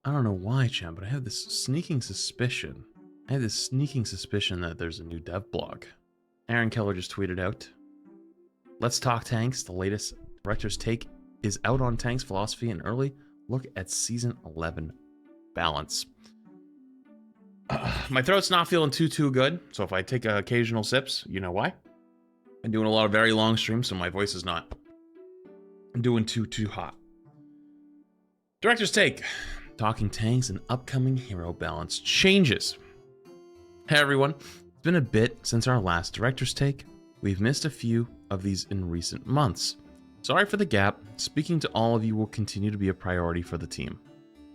I don't know why, Chan, but I have this sneaking suspicion. That there's a new dev blog. Aaron Keller just tweeted out, "Let's talk tanks. The latest director's take is out on tanks philosophy and early look at season 11 balance." My throat's not feeling too good, so if I take occasional sips, you know why? I'm doing a lot of very long streams, so my voice is not doing too hot. Director's take. Talking tanks and upcoming hero balance changes. Hey everyone, it's been a bit since our last director's take. We've missed a few of these in recent months. Sorry for the gap. Speaking to all of you will continue to be a priority for the team.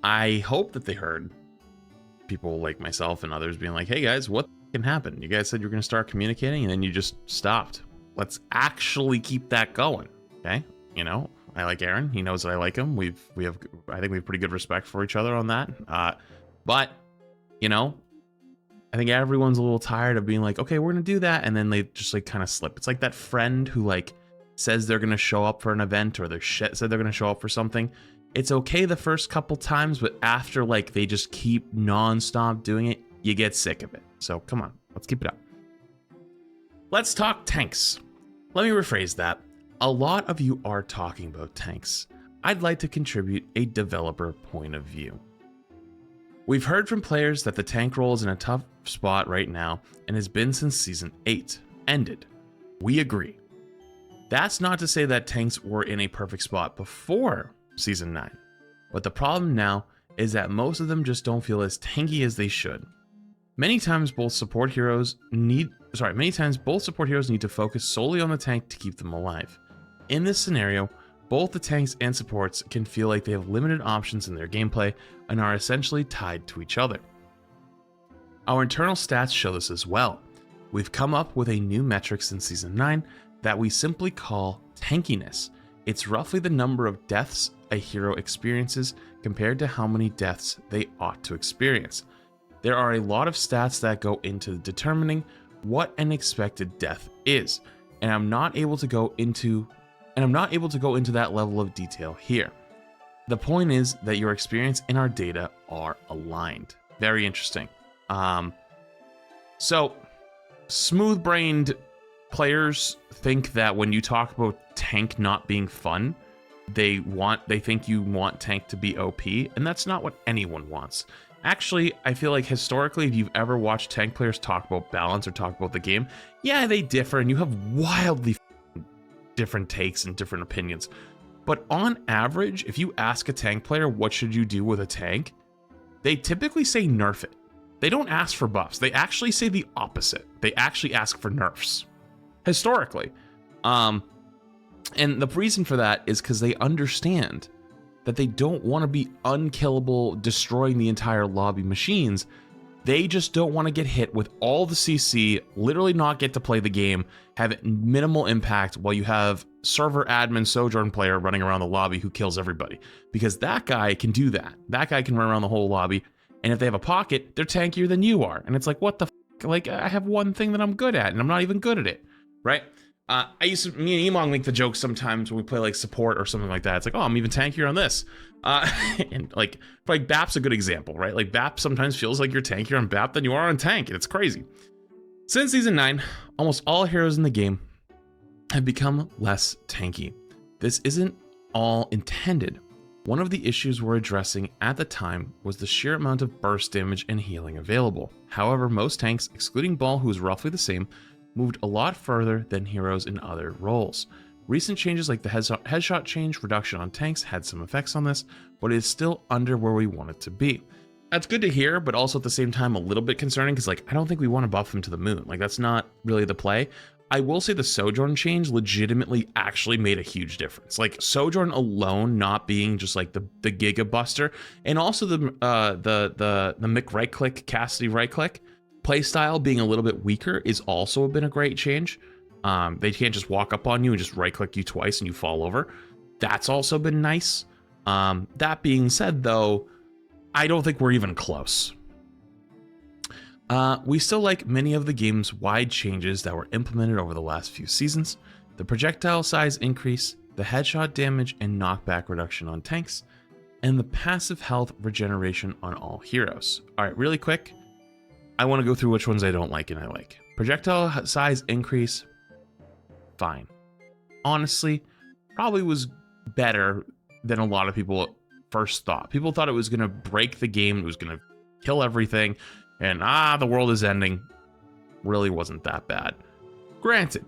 I hope that they heard people like myself and others being like, hey guys, what can happen? You guys said you were going to start communicating and then you just stopped. Let's actually keep that going, okay? You know, I like Aaron. He knows that I like him. I think we have pretty good respect for each other on that. But, you know, I think everyone's a little tired of being like, okay, we're going to do that. And then they just like kind of slip. It's like that friend who like says they're going to show up for an event or said they're going to show up for something. It's okay the first couple times, but after like they just keep nonstop doing it, you get sick of it. So come on, let's keep it up. Let's talk tanks. Let me rephrase that. A lot of you are talking about tanks. I'd like to contribute a developer point of view. We've heard from players that the tank role is in a tough spot right now and has been since season 8 ended. We agree. That's not to say that tanks were in a perfect spot before season 9, but the problem now is that most of them just don't feel as tanky as they should. Many times both support heroes need to focus solely on the tank to keep them alive. In this scenario, both the tanks and supports can feel like they have limited options in their gameplay and are essentially tied to each other. Our internal stats show this as well. We've come up with a new metric since season 9 that we simply call tankiness. It's roughly the number of deaths a hero experiences compared to how many deaths they ought to experience. There are a lot of stats that go into determining what an expected death is, and I'm not able to go into that level of detail here. The point is that your experience and our data are aligned. Very interesting. So smooth-brained players think that when you talk about tank not being fun, they think you want tank to be OP, and that's not what anyone wants. Actually, I feel like historically, if you've ever watched tank players talk about balance or talk about the game, yeah, they differ, and you have wildly different takes and different opinions. But on average, if you ask a tank player what should you do with a tank, they typically say nerf it. They don't ask for buffs. They actually say the opposite. They actually ask for nerfs. Historically. And the reason for that is because they understand that they don't want to be unkillable, destroying the entire lobby machines. They just don't want to get hit with all the CC, literally not get to play the game, have minimal impact while you have server admin Sojourn player running around the lobby who kills everybody. Because that guy can do that. That guy can run around the whole lobby, and if they have a pocket, they're tankier than you are. And it's like, what the f***? Like, I have one thing that I'm good at, and I'm not even good at it, right? Me and Emong make the joke sometimes when we play like support or something like that. It's like, oh, I'm even tankier on this. And like BAP's a good example, right? Like BAP sometimes feels like you're tankier on BAP than you are on tank, and it's crazy. Since season 9, almost all heroes in the game have become less tanky. This isn't all intended. One of the issues we're addressing at the time was the sheer amount of burst damage and healing available. However, most tanks, excluding Ball, who is roughly the same, moved a lot further than heroes in other roles. Recent changes like the headshot change reduction on tanks had some effects on this, but it is still under where we want it to be. That's good to hear, but also at the same time a little bit concerning because like I don't think we want to buff them to the moon. Like that's not really the play. I will say the Sojourn change legitimately actually made a huge difference. Like Sojourn alone not being just like the Giga Buster, and also the Mick right click, Cassidy right click playstyle being a little bit weaker is also been a great change. They can't just walk up on you and just right click you twice and you fall over. That's also been nice. That being said though, I don't think we're even close. We still like many of the game's wide changes that were implemented over the last few seasons. The projectile size increase, the headshot damage and knockback reduction on tanks, and the passive health regeneration on all heroes. All right, really quick, I want to go through which ones I don't like and I like. Projectile size increase, fine. Honestly, probably was better than a lot of people first thought. People thought it was going to break the game, it was going to kill everything, and the world is ending. Really wasn't that bad. Granted,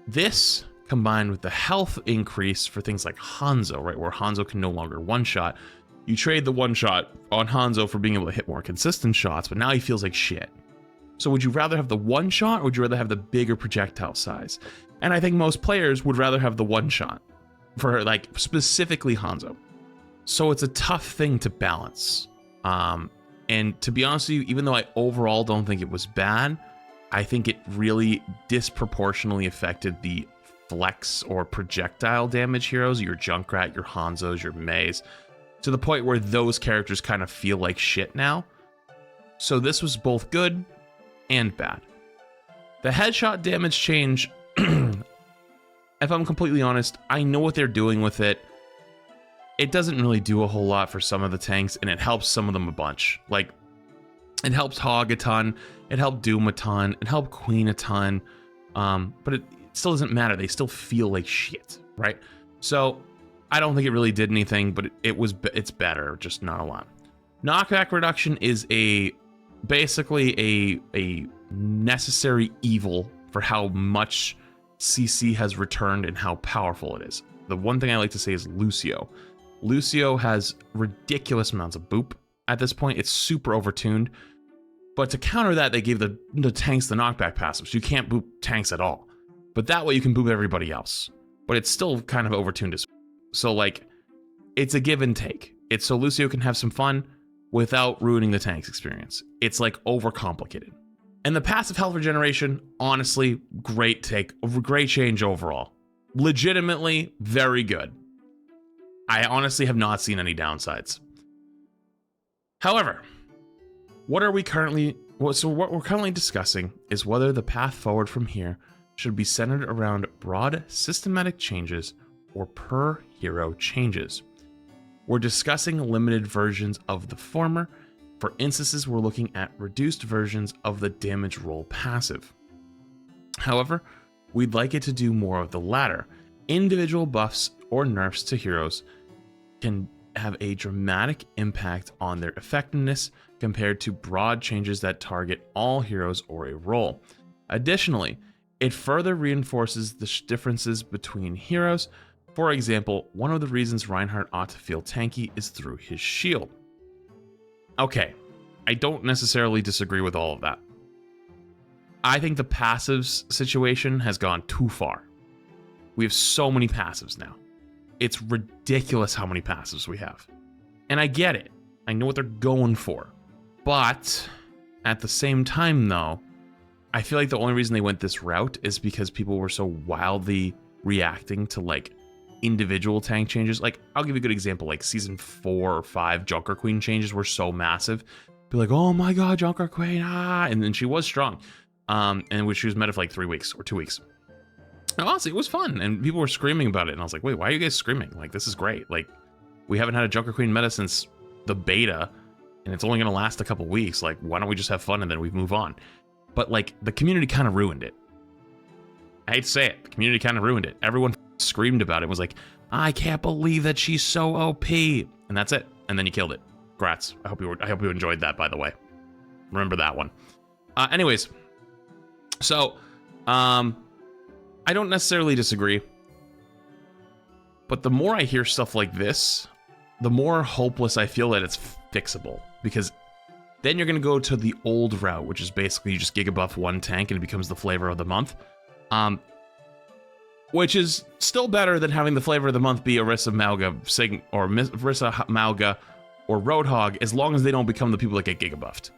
this combined with the health increase for things like Hanzo, right, where Hanzo can no longer one-shot, you trade the one-shot on Hanzo for being able to hit more consistent shots, but now he feels like shit. So would you rather have the one-shot, or would you rather have the bigger projectile size? And I think most players would rather have the one-shot for, like, specifically Hanzo. So it's a tough thing to balance. And to be honest with you, even though I overall don't think it was bad, I think it really disproportionately affected the flex or projectile damage heroes, your Junkrat, your Hanzos, your Meis, to the point where those characters kind of feel like shit now. So this was both good and bad. The headshot damage change, if I'm completely honest, I know what they're doing with it. It doesn't really do a whole lot for some of the tanks, and it helps some of them a bunch. Like, it helps Hog a ton, it helped Doom a ton, it helped Queen a ton, but it still doesn't matter. They still feel like shit, right? So I don't think it really did anything, but it's better, just not a lot. Knockback reduction is basically a necessary evil for how much CC has returned and how powerful it is. The one thing I like to say is Lucio. Lucio has ridiculous amounts of boop at this point. It's super overtuned. But to counter that, they gave the tanks the knockback passive, so you can't boop tanks at all. But that way you can boop everybody else. But it's still kind of overtuned as well. So, like, it's a give and take. It's so Lucio can have some fun without ruining the tank's experience. It's, like, overcomplicated. And the passive health regeneration, honestly, great change overall. Legitimately very good. I honestly have not seen any downsides. However, what we're currently discussing is whether the path forward from here should be centered around broad systematic changes or per hero changes. We're discussing limited versions of the former. For instances, we're looking at reduced versions of the damage roll passive. However, we'd like it to do more of the latter. Individual buffs or nerfs to heroes can have a dramatic impact on their effectiveness compared to broad changes that target all heroes or a role. Additionally, it further reinforces the differences between heroes. For example, one of the reasons Reinhardt ought to feel tanky is through his shield. Okay, I don't necessarily disagree with all of that. I think the passives situation has gone too far. We have so many passives now. It's ridiculous how many passives we have. And I get it. I know what they're going for. But at the same time, though, I feel like the only reason they went this route is because people were so wildly reacting to, like, individual tank changes. Like, I'll give you a good example. Like, season 4 or 5 Junker Queen changes were so massive. Be like, oh my god, Junker Queen, and then she was strong. And she was meta for like 3 weeks or 2 weeks. And honestly, it was fun, and people were screaming about it, and I was like, wait, why are you guys screaming? Like, this is great. Like, we haven't had a Junker Queen meta since the beta, and it's only going to last a couple weeks. Like, why don't we just have fun and then we move on? But, like, the community kind of ruined it. I hate to say it. The community kind of ruined it. Everyone screamed about it. Was like, I can't believe that she's so OP. And that's it. And then you killed it. Congrats. I hope you enjoyed that, by the way. Remember that one. Anyways. So, I don't necessarily disagree. But the more I hear stuff like this, the more hopeless I feel that it's fixable. Because then you're going to go to the old route, which is basically you just gigabuff one tank and it becomes the flavor of the month. Which is still better than having the flavor of the month be Orisa, Malga, Orisa, Malga, or Roadhog, as long as they don't become the people that get gigabuffed.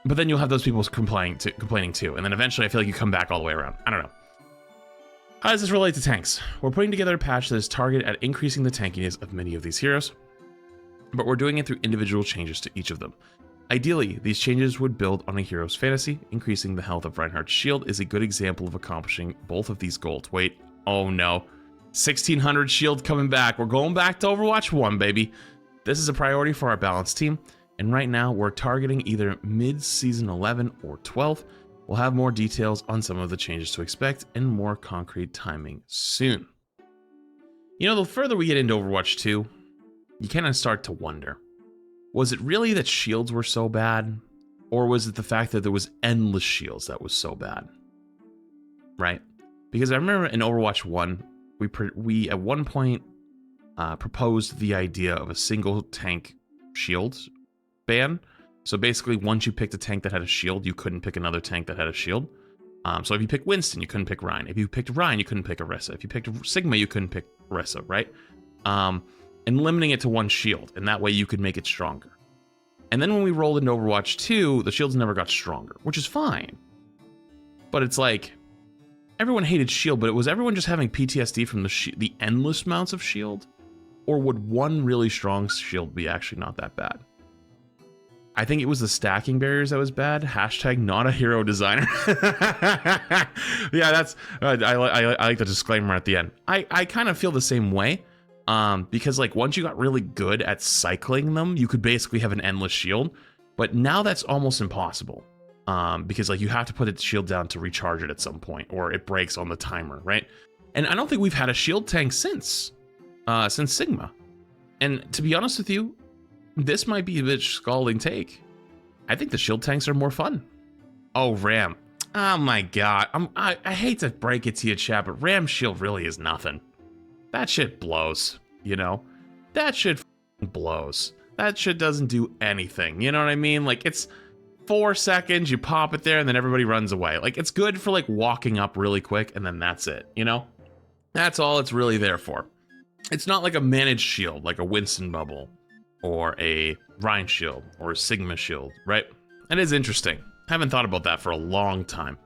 But then you'll have those people complaining too, and then eventually I feel like you come back all the way around. I don't know. How does this relate to tanks? We're putting together a patch that is targeted at increasing the tankiness of many of these heroes, but we're doing it through individual changes to each of them. Ideally, these changes would build on a hero's fantasy. Increasing the health of Reinhardt's shield is a good example of accomplishing both of these goals. Wait, oh no. 1600 shield coming back. We're going back to Overwatch 1, baby. This is a priority for our balanced team, and right now we're targeting either mid-season 11 or 12. We'll have more details on some of the changes to expect and more concrete timing soon. You know, the further we get into Overwatch 2, you kind of start to wonder, was it really that shields were so bad? Or was it the fact that there was endless shields that was so bad? Right? Because I remember in Overwatch 1, we at one point proposed the idea of a single tank shield ban. So basically, once you picked a tank that had a shield, you couldn't pick another tank that had a shield. So if you picked Winston, you couldn't pick Ryan. If you picked Ryan, you couldn't pick Orisa. If you picked Sigma, you couldn't pick Orisa, right? And limiting it to one shield, and that way you could make it stronger. And then when we rolled into Overwatch 2, the shields never got stronger, which is fine. But it's like, everyone hated shield, but was everyone just having PTSD from the endless amounts of shield? Or would one really strong shield be actually not that bad? I think it was the stacking barriers that was bad. Hashtag not a hero designer. Yeah, that's, I like the disclaimer at the end. I kind of feel the same way. Because like once you got really good at cycling them, you could basically have an endless shield. But now that's almost impossible. Because like you have to put the shield down to recharge it at some point, or it breaks on the timer, right? And I don't think we've had a shield tank since Sigma. And to be honest with you, this might be a bit scalding take. I think the shield tanks are more fun. Oh, Ram. Oh my god. I hate to break it to you, chat, but Ram shield really is nothing. That shit blows, you know? That shit blows. That shit doesn't do anything, you know what I mean? Like, it's 4 seconds, you pop it there, and then everybody runs away. Like, it's good for, like, walking up really quick, and then that's it, you know? That's all it's really there for. It's not like a managed shield, like a Winston bubble, or a Ryan shield, or a Sigma shield, right? That is interesting. I haven't thought about that for a long time.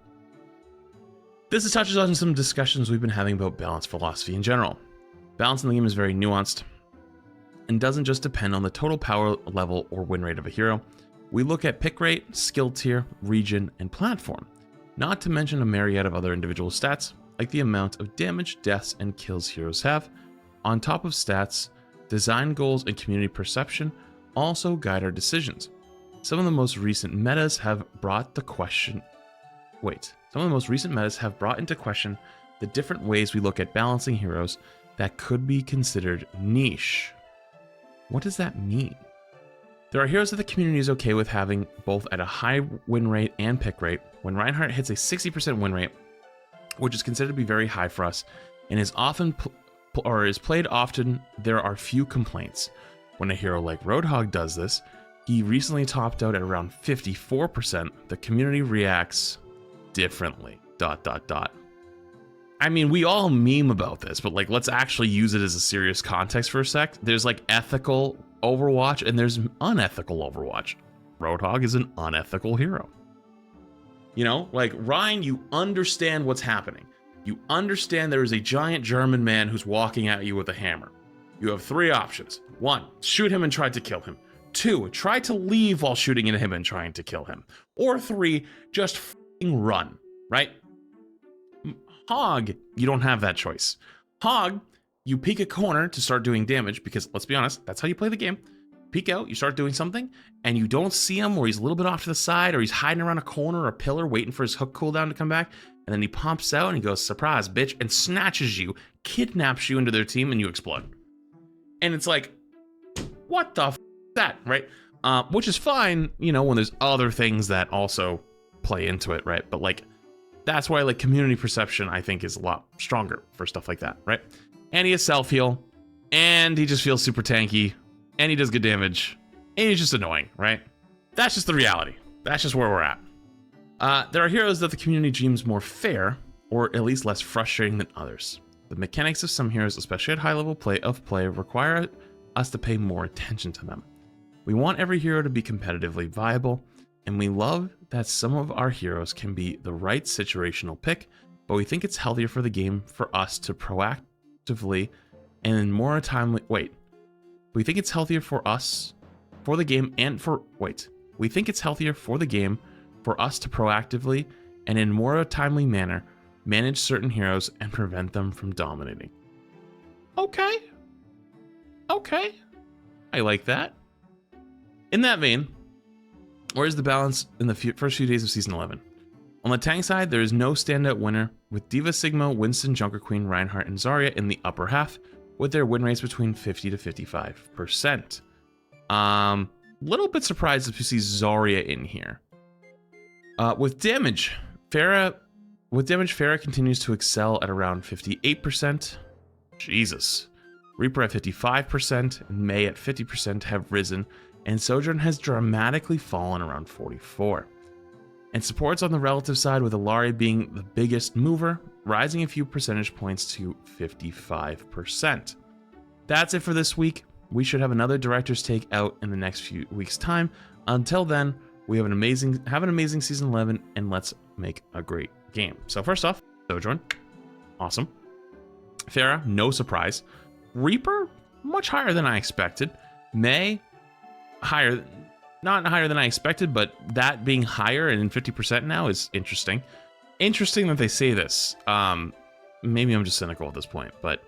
This touches on some discussions we've been having about balance philosophy in general. Balance in the game is very nuanced and doesn't just depend on the total power level or win rate of a hero. We look at pick rate, skill tier, region, and platform, not to mention a myriad of other individual stats, like the amount of damage, deaths, and kills heroes have. On top of stats, design goals and community perception also guide our decisions. Some of the most recent metas have brought into question the different ways we look at balancing heroes that could be considered niche. What does that mean? There are heroes that the community is okay with having both at a high win rate and pick rate. When Reinhardt hits a 60% win rate, which is considered to be very high for us, and is often is played often, there are few complaints. When a hero like Roadhog does this, he recently topped out at around 54%. The community reacts differently. ... I mean, we all meme about this, but like, let's actually use it as a serious context for a sec. There's like ethical Overwatch and there's unethical Overwatch. Roadhog is an unethical hero. You know, like Ryan, you understand what's happening. You understand there is a giant German man who's walking at you with a hammer. You have 3 options. 1, shoot him and try to kill him. 2, try to leave while shooting at him and trying to kill him. Or 3, just f***ing run, right? Hog, you don't have that choice. Hog, you peek a corner to start doing damage because, let's be honest, that's how you play the game. Peek out, you start doing something, and you don't see him, or he's a little bit off to the side, or he's hiding around a corner or a pillar waiting for his hook cooldown to come back, and then he pops out and he goes, surprise, bitch, and snatches you, kidnaps you into their team, and you explode. And it's like, what the f*** is that, right? Which is fine, you know, when there's other things that also play into it, right? But like, that's why like community perception, I think, is a lot stronger for stuff like that, right? And he has self-heal, and he just feels super tanky, and he does good damage, and he's just annoying, right? That's just the reality. That's just where we're at. There are heroes that the community deems more fair, or at least less frustrating than others. The mechanics of some heroes, especially at high level play, require us to pay more attention to them. We want every hero to be competitively viable, and we love that some of our heroes can be the right situational pick, but we think it's healthier for the game for us to proactively and in more timely... We think it's healthier for us, for the game, and for... We think it's healthier for the game for us to proactively and in more timely manner manage certain heroes and prevent them from dominating. Okay. Okay. I like that. In that vein, where's the balance in the first few days of Season 11? On the tank side, there is no standout winner, with Diva Sigma, Winston, Junker Queen, Reinhardt, and Zarya in the upper half, with their win rates between 50 to 55%. Little bit surprised if you see Zarya in here. With damage, Farah continues to excel at around 58%. Jesus. Reaper at 55%, and Mei at 50% have risen, and Sojourn has dramatically fallen around 44%. And supports on the relative side, with Illari being the biggest mover, rising a few percentage points to 55%. That's it for this week. We should have another director's take out in the next few weeks' time. Until then, we have an amazing season 11, and let's make a great game. So first off, Sojourn, awesome. Farah, no surprise. Reaper, much higher than I expected. Mei, higher, not higher than I expected, but that being higher and 50% now is interesting. Interesting that they say this. Maybe I'm just cynical at this point, but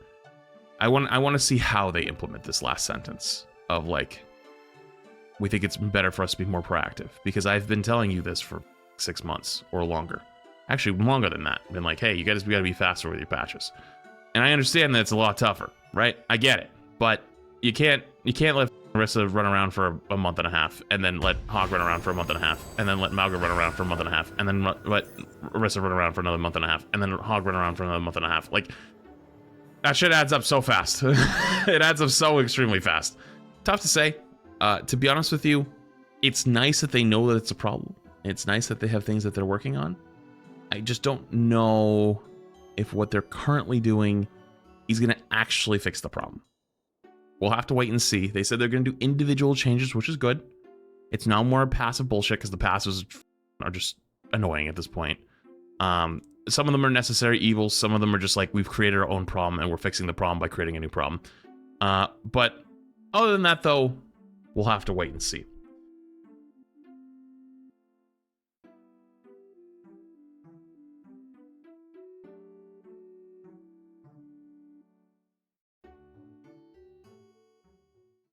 I want to see how they implement this last sentence of like, we think it's better for us to be more proactive, because I've been telling you this for 6 months or longer. Actually, longer than that. Been like, hey, we got to be faster with your patches. And I understand that it's a lot tougher, right? I get it, but you can't let Orisa run around for a month and a half, and then let Hog run around for a month and a half, and then let Mauga run around for a month and a half, and then let Orisa run around for another month and a half, and then Hog run around for another month and a half. Like, that shit adds up so fast. It adds up so extremely fast. Tough to say. To be honest with you, it's nice that they know that it's a problem. It's nice that they have things that they're working on. I just don't know if what they're currently doing is going to actually fix the problem. We'll have to wait and see. They said they're going to do individual changes, which is good. It's now more passive bullshit, because the passives are just annoying at this point. Some of them are necessary evils. Some of them are just like, we've created our own problem and we're fixing the problem by creating a new problem. But other than that, though, we'll have to wait and see.